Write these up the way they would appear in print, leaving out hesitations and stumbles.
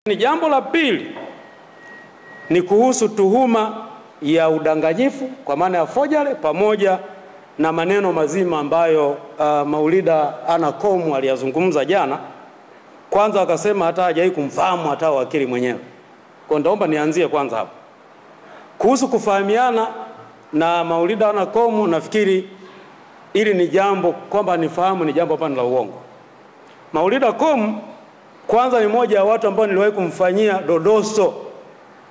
Ni jambo la pili ni kuhusu tuhuma ya udanganyifu kwa maana ya forgery pamoja na maneno mazima ambayo Maulida Anna Komu aliyazungumza jana. Kwanza akasema hata hajai kumfahamu hata wakili mwenyewe. Kwa ndaomba nianzie kwanza hapo. Kuhusu kufahamiana na Maulida Anna Komu, nafikiri ili ni jambo kwamba nifahamu ni jambo hapana la uongo. Maulida Komu kwanza ni moja ya watu ambao niliwahi kumfanyia dodoso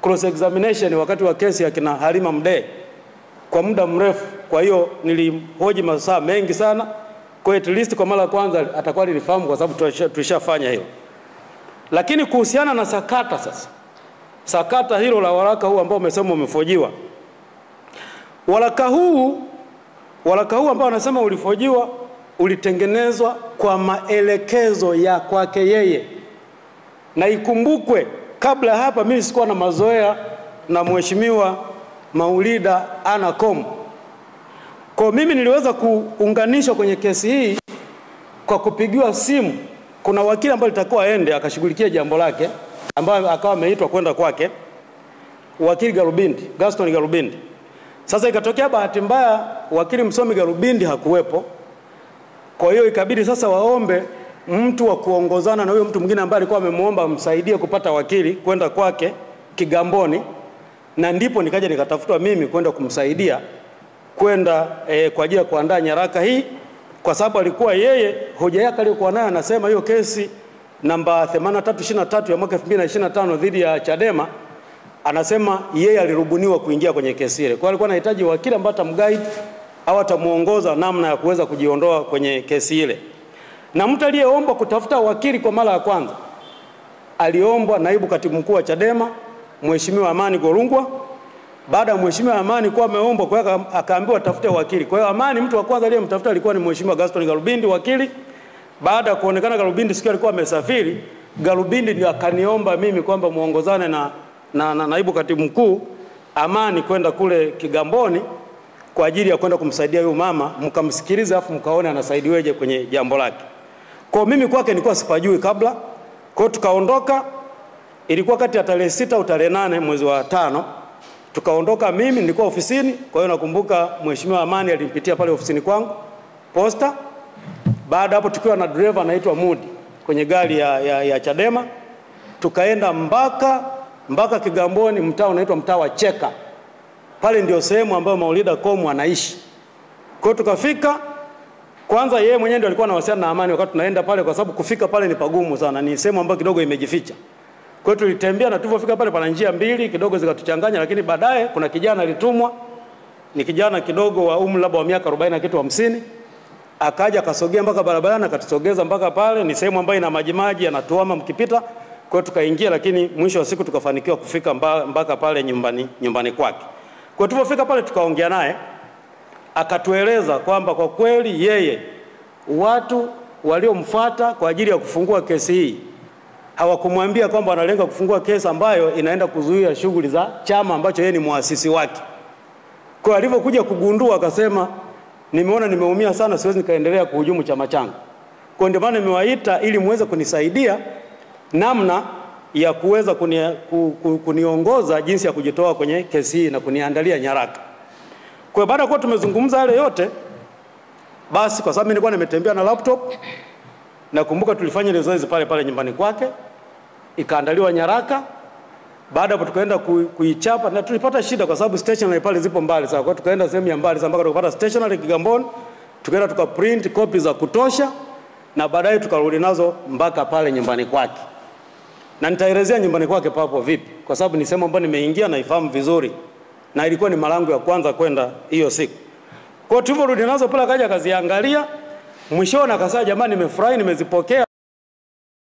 cross examination wakati wa kesi ya kina Halima Mdee kwa muda mrefu. Kwa hiyo nilimhoji masaa mengi sana. Kwa at least kwa mara kwanza atakuwa nilifahamu kwa sababu tulishafanya hilo. Lakini kuhusiana na sakata sasa. Sakata hilo la waraka huu ambao umesema umefojiwa. Waraka huu ambao anasema ulifojiwa ulitengenezwa kwa maelekezo ya kwake yeye. Na ikumbukwe kabla hapa mimi sikuwa na mazoea na mheshimiwa Maulida Anna Komu. Kwa mimi niliweza kuunganishwa kwenye kesi hii kwa kupigiwa simu. Kuna wakili ambaye alitakuwa aende akashughulikia jambo lake ambaye akawa ameitwa kwenda kwake, wakili Garubindi, Gaston Garubindi. Sasa ikatokea bahati mbaya wakili msomi Garubindi hakuwepo. Kwa hiyo ikabidi sasa waombe mtu wa kuongozana na huyo mtu mwingine ambaye alikuwa amemuomba msaidie kupata wakili kwenda kwake Kigamboni, na ndipo nikaja nikatafutwa mimi kwenda kumsaidia kwenda kwa ajili ya kuandaa nyaraka hii, kwa sababu alikuwa yeye hoja yake aliyokuwa nayo anasema hiyo kesi namba 8323 ya mwaka 2025 dhidi ya Chadema, anasema yeye alirubuniwa kuingia kwenye kesi ile. Kwa alikuwa anahitaji wakili ambaye atamguide au atamuongoza namna ya kuweza kujiondoa kwenye kesi ile. Na mtu aliyeomba kutafuta wakili kwa mara ya kwanza aliombwa naibu katibu mkuu wa Chadema Mheshimiwa Amani Golungwa. Baada ya Mheshimiwa Amani kuwa ameomba, kwa hiyo akaambiwa tafute wakili. Kwa hiyo Amani mtu wa kwanza aliyemtafuta alikuwa ni Mheshimiwa Gaston Garubindi wakili. Baada ya kuonekana Garubindi siku alikuwa amesafiri, Garubindi ndio akaniomba mimi kwamba muongozane na naibu katibu mkuu Amani kwenda kule Kigamboni kwa ajili ya kwenda kumsaidia huyo mama, mkamsikilize afu mkaone anasaidiweje kwenye jambo lake. Kwa mimi kwake nilikuwa sipajui kabla. Kwa hiyo tukaondoka, ilikuwa kati ya tarehe 6 au tarehe 8 mwezi wa 5. Tukaondoka, mimi nilikuwa ofisini. Kwa hiyo nakumbuka Mheshimiwa Amani alinipitia pale ofisini kwangu Posta. Baada hapo tukiwa na driver anaitwa Mudi kwenye gari ya Chadema, tukaenda mpaka Kigamboni, mtaa unaitwa mtaa wa Cheka. Pale ndio sehemu ambayo Maulida Komu anaishi. Kwa hiyo tukafika, kwanza yeye mwenyewe ndio alikuwa anawasiliana na Amani wakati tunaenda pale, kwa sababu kufika pale ni pagumu sana, ni sehemu ambayo kidogo imejificha. Kwa hiyo tulitembea na tulipofika pale pana njia mbili kidogo zikatuchanganya, lakini baadaye kuna kijana alitumwa, ni kijana kidogo wa umri labda wa miaka 40 na kitu 50, akaja akasogea mpaka barabarani akatusogeza mpaka pale. Ni sehemu ambayo ina maji yanatuama mkipita. Kwa hiyo tukaingia, lakini mwisho wa siku tukafanikiwa kufika mpaka pale nyumbani kwake. Kwa tulipofika pale tukaongea naye, akatueleza kwamba kwa kweli yeye watu waliomfuata kwa ajili ya kufungua kesi hii hawakumwambia kwamba wanalenga kufungua kesi ambayo inaenda kuzuia shughuli za chama ambacho yeye ni muasisi wake. Kwa alivyokuja kugundua akasema, nimeona nimeumia sana, siwezi nikaendelea kuhujumu chama changu. Kwa ndio maana nimewaita ili muweze kunisaidia namna ya kuweza kuniongoza jinsi ya kujitoa kwenye kesi hii na kuniandalia nyaraka. Kwa baada kwa tumezungumza yale yote, basi kwa sababu nilikuwa nimetembea na laptop, nakumbuka tulifanya ile zoezi pale nyumbani kwake, ikaandaliwa nyaraka. Baada hapo tukaenda kuichapa, na tulipata shida kwa sababu stationery pale zipo mbali sana. Kwa tukaenda sehemu ya mbali sana mpaka tukapata stationery Kigamboni, tukaenda tukaprint copy za kutosha, na baadaye tukarudi nazo mpaka pale nyumbani kwake. Na nitaelezea nyumbani kwake papo vipi, kwa sababu ni sehemu ambayo nimeingia na ifahamu vizuri, na ilikuwa ni mara yangu ya kwanza kwenda hiyo siku. Kwa hiyo tulivyorudi nazo pale akaja akaziangalia, mwishoni akasema, jamani nimefurahi nimezipokea,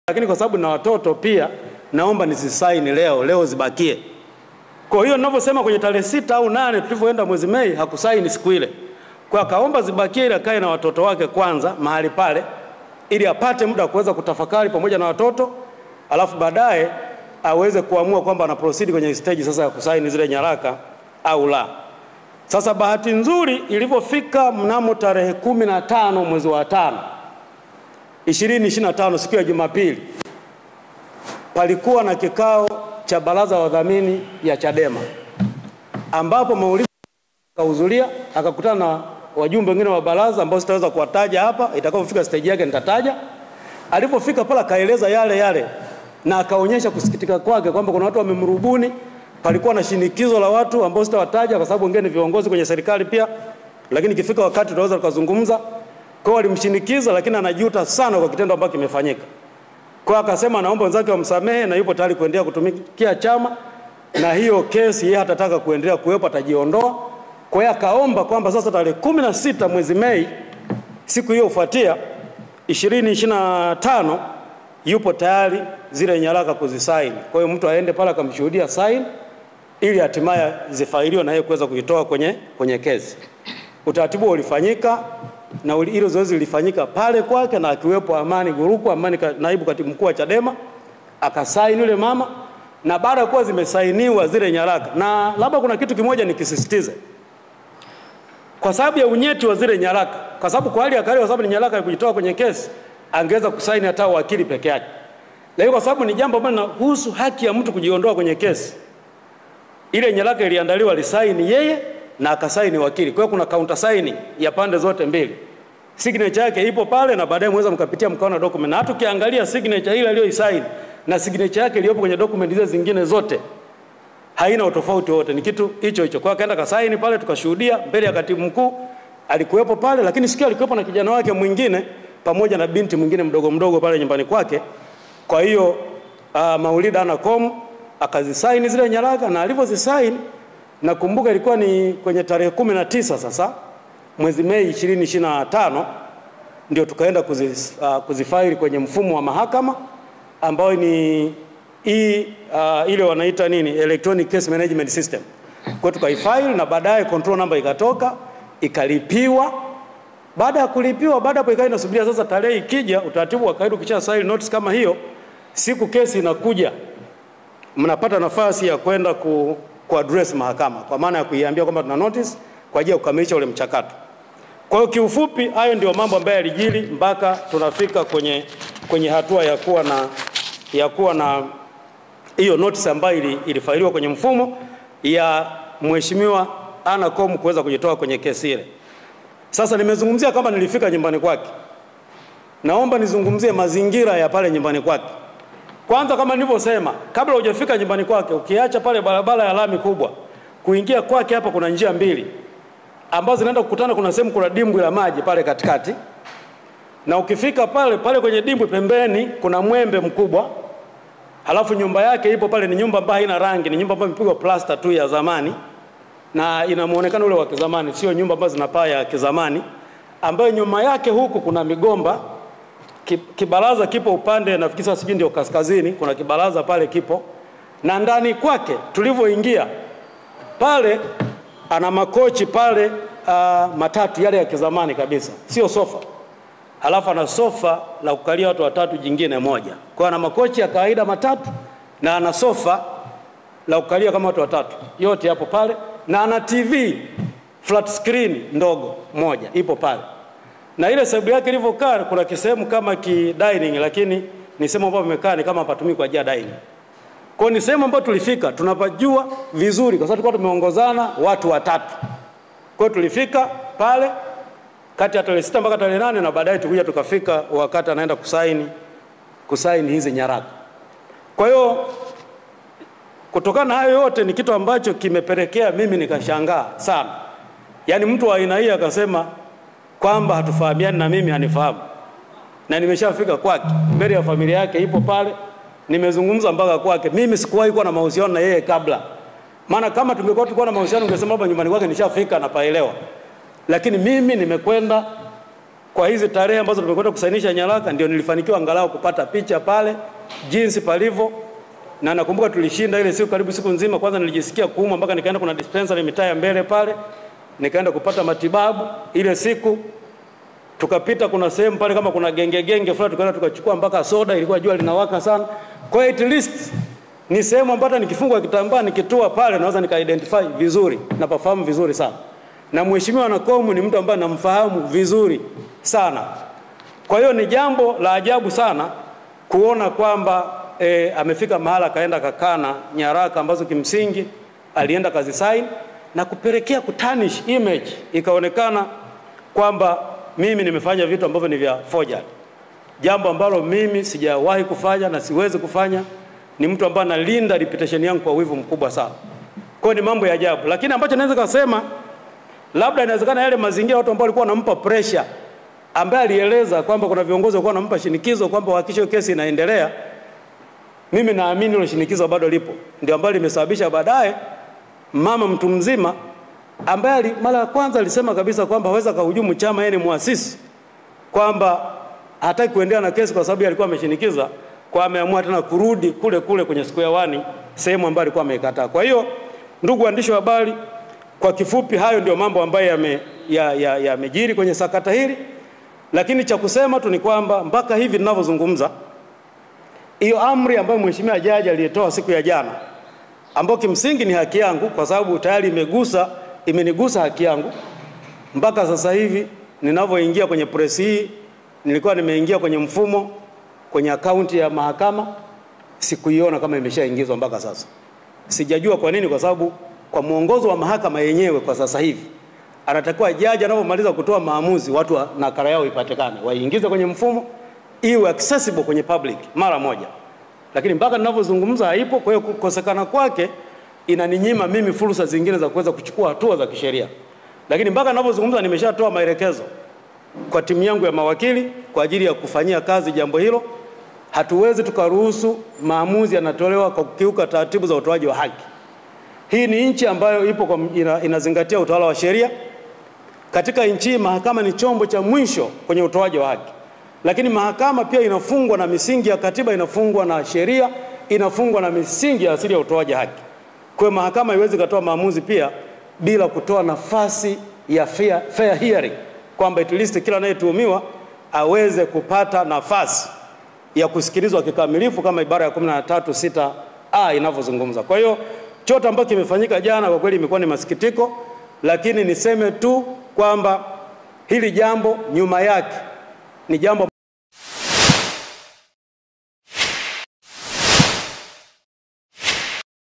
lakini kwa sababu na watoto pia naomba nisisaini leo zibakie. Kwa hiyo ninavyosema kwenye tarehe 6 au 8 tulivyoenda mwezi Mei hakusaini siku ile. Kwa akaomba zibakie ili akae na watoto wake kwanza mahali pale, ili apate muda kuweza kutafakari pamoja na watoto, alafu baadaye aweze kuamua kwamba ana proceed kwenye stage sasa ya kusaini zile nyaraka au la. Sasa bahati nzuri ilipofika mnamo tarehe 15 mwezi wa 5 2025 siku ya Jumapili, palikuwa na kikao cha baraza la wadhamini ya Chadema, ambapo Maulida akahudhuria, akakutana na wajumbe wengine wa baraza ambao sitaweza kuwataja hapa, itakapofika stage yake nitataja. Alipofika pala kaeleza yale na akaonyesha kusikitika kwake kwamba kuna watu wamemrubuni. Palikuwa na shinikizo la watu ambao sitawataja kwa sababu wengine ni viongozi kwenye serikali pia, lakini ikifika wakati tutaweza kuzungumza. Kwa hiyo alimshinikiza, lakini anajuta sana kwa kitendo ambacho kimefanyika. Kwa akasema naomba wenzake wamsamehe na yupo tayari kuendelea kutumikia chama, na hiyo kesi yeye hatataka kuendelea kuwepo, atajiondoa. Kwa hiyo akaomba kwamba sasa tarehe 16 mwezi Mei, siku hiyo ufuatia 2025, yupo tayari zile nyaraka kuzisaini. Kwa hiyo mtu aende pale akamshuhudia sign ili hatimaye zifailiwe na yeye kuweza kuitoa kwenye kesi. Utaratibu ulifanyika na hilo zoezi lilifanyika pale kwake, na akiwepo Amani Guruku, naibu katibu mkuu wa Chadema, akasaini yule mama. Na baada ya kuwa zimesainiwa zile nyaraka, na labda kuna kitu kimoja nikisisitize, kwa sababu ya unyeti wa zile nyaraka, kwa sababu kwa hali ya kawaida, kwa sababu ni nyaraka ya kujitoa kwenye kesi, angeweza kusaini hata wakili peke yake. Lakini kwa sababu ni jambo ambalo linahusu haki ya mtu kujiondoa kwenye kesi, ile nyaraka iliandaliwa, alisaini yeye na akasaini wakili. Kwa hiyo kuna counter signing ya pande zote mbili. Signature yake ipo pale, na baadaye mweza mkapitia mkaona document. Na hata ukiangalia signature ile aliyoisaini na signature yake iliyopo kwenye document hizo zingine zote, haina utofauti wote, ni kitu hicho. Kwa hiyo akaenda kasaini pale, tukashuhudia mbele ya katibu mkuu, alikuwepo pale. Lakini sikia alikuwepo na kijana wake mwingine pamoja na binti mwingine mdogo pale nyumbani kwake. Kwa hiyo Maulida Anacom akazisaini zile nyaraka, na alivyozisaini, nakumbuka ilikuwa ni kwenye tarehe 19 sasa mwezi Mei 2025, ndio tukaenda kuzifaili kwenye mfumo wa mahakama ambao ni ile wanaita nini, electronic case management system. Kwa tukaifaili, na baadaye control number ikatoka, ikalipiwa. Baada ya kulipiwa, baada hapo ikawa inasubiria sasa tarehe ikija, utaratibu wa kawaida ukisha sign notice kama hiyo, siku kesi inakuja, mnapata nafasi ya kwenda ku address mahakama, kwa maana ya kuiambia kwamba tuna notice kwa ajili ya kukamilisha ule mchakato. Kwa hiyo kiufupi, hayo ndio mambo ambayo yalijiri mpaka tunafika kwenye hatua ya kuwa na hiyo notice ambayo ilifailiwa kwenye mfumo ya Mheshimiwa Anacom kuweza kujitoa kwenye kesi ile. Sasa nimezungumzia kama nilifika nyumbani kwake. Naomba nizungumzie mazingira ya pale nyumbani kwake. Kwanza, kama nilivyosema, kabla hujafika nyumbani kwake, ukiacha pale barabara ya lami kubwa, kuingia kwake hapa kuna njia mbili ambazo zinaenda kukutana. Kuna sehemu kuna dimbwi la maji pale katikati, na ukifika pale kwenye dimbwi pembeni kuna mwembe mkubwa. Halafu nyumba yake ipo pale, ni nyumba ambayo haina rangi, ni nyumba ambayo imepigwa plaster tu ya zamani na ina muonekano ule wa kizamani, sio nyumba ambazo zina paa ya kizamani, ambayo nyuma yake huku kuna migomba. Kibaraza kipo upande, nafikiri sasa sijui ndio kaskazini, kuna kibaraza pale kipo. Na ndani kwake tulivyoingia pale, ana makochi pale matatu yale ya kizamani kabisa, sio sofa. Halafu ana sofa la kukalia watu watatu jingine moja. Kwa ana makochi ya kawaida matatu na ana sofa la kukalia kama watu watatu, yote hapo pale. Na ana TV flat screen ndogo moja ipo pale. Na ile sebule yake ilivyokaa, kuna kisehemu kama dining, lakini ni sehemu ambayo imekaa ni kama patumii kwa ajili ya dining. Kwa ni sehemu ambayo tulifika tunapajua vizuri, kwa sababu tulikuwa tumeongozana watu watatu. Kwa tulifika pale kati ya tarehe 6 mpaka tarehe 8, na baadaye tukuja tukafika wakati anaenda kusaini hizi nyaraka. Kwa hiyo kutokana na hayo yote, ni kitu ambacho kimepelekea mimi nikashangaa sana. Yaani mtu wa aina hii akasema kwamba hatufahamiani na mimi hanifahamu. Na nimeshafika kwake, mbele ya familia yake ipo pale, nimezungumza mpaka kwake. Mimi sikuwahi kuwa na mahusiano na yeye kabla. Maana kama tulikuwa na mahusiano ungesema hapa nyumbani kwake nishafika na paelewa. Lakini mimi nimekwenda kwa hizi tarehe ambazo tumekwenda kusainisha nyaraka, ndio nilifanikiwa angalau kupata picha pale jinsi palivyo. Na nakumbuka tulishinda ile siku karibu siku nzima. Kwanza nilijisikia kuuma mpaka nikaenda kuna dispensary mitaa ya mbele pale, nikaenda kupata matibabu. Ile siku tukapita kuna sehemu pale kama kuna genge fulani, tukaenda tukachukua mpaka soda, ilikuwa jua linawaka sana. Kwa at least ni sehemu ambayo nikifungwa kitambaa nikitua pale naweza nika-identify vizuri, na pafahamu vizuri sana. Na Mheshimiwa Anacom ni mtu ambaye namfahamu vizuri sana. Kwa hiyo ni jambo la ajabu sana kuona kwamba amefika mahala kaenda kakana nyaraka ambazo kimsingi alienda kazi sign na kupelekea kutanish image, ikaonekana kwamba mimi nimefanya vitu ambavyo ni vya forgery, jambo ambalo mimi sijawahi kufanya na siwezi kufanya. Ni mtu ambaye analinda reputation yangu kwa wivu mkubwa sana. Kwa ni mambo ya ajabu, lakini ambacho naweza kusema labda inawezekana yale mazingira watu ambao walikuwa wanampa pressure, ambaye alieleza kwamba kuna viongozi walikuwa wanampa shinikizo kwamba hakikisha kesi inaendelea. Mimi naamini hilo shinikizo bado lipo, ndio ambalo limesababisha baadaye mama mtu mzima ambaye mara ya kwanza alisema kabisa kwamba haweza kuhujumu chama, yeye ni muasisi, kwamba hataki kuendelea na kesi kwa sababu alikuwa ameshinikiza, kwa ameamua tena kurudi kule kule kwenye square one, sehemu ambayo alikuwa ameikataa. Kwa hiyo ndugu waandishi wa habari, kwa kifupi hayo ndio mambo ambayo yamejiri kwenye sakata hili. Lakini cha kusema tu ni kwamba mpaka hivi ninavyozungumza, hiyo amri ambayo mheshimiwa jaji aliyetoa siku ya jana, ambayo kimsingi ni haki yangu kwa sababu tayari imenigusa haki yangu, mpaka sasa hivi ninavyoingia kwenye press hii, nilikuwa nimeingia kwenye mfumo kwenye akaunti ya mahakama, sikuiona kama imeshaingizwa mpaka sasa. Sijajua kwa nini, kwa sababu kwa muongozo wa mahakama yenyewe kwa sasa hivi anatakiwa jaji anapomaliza kutoa maamuzi watu nakala yao ipatikane, waingize kwenye mfumo, iwe accessible kwenye public mara moja. Lakini mpaka ninavyozungumza haipo. Kwa hiyo kukosekana kwake inaninyima mimi fursa zingine za kuweza kuchukua hatua za kisheria. Lakini mpaka ninavyozungumza nimeshatoa maelekezo kwa timu yangu ya mawakili kwa ajili ya kufanyia kazi jambo hilo. Hatuwezi tukaruhusu maamuzi yanatolewa kwa kukiuka taratibu za utoaji wa haki. Hii ni nchi ambayo ipo inazingatia utawala wa sheria. Katika nchi mahakama ni chombo cha mwisho kwenye utoaji wa haki. Lakini mahakama pia inafungwa na misingi ya katiba, inafungwa na sheria, inafungwa na misingi ya asili ya utoaji haki. Kwa mahakama haiwezi kutoa maamuzi pia bila kutoa nafasi ya fair hearing, kwamba at least kila anayetuhumiwa aweze kupata nafasi ya kusikilizwa kikamilifu kama ibara ya 13(6)(a) inavyozungumza. Kwa hiyo chote ambacho kimefanyika jana kwa kweli imekuwa ni masikitiko, lakini niseme tu kwamba hili jambo nyuma yake ni jambo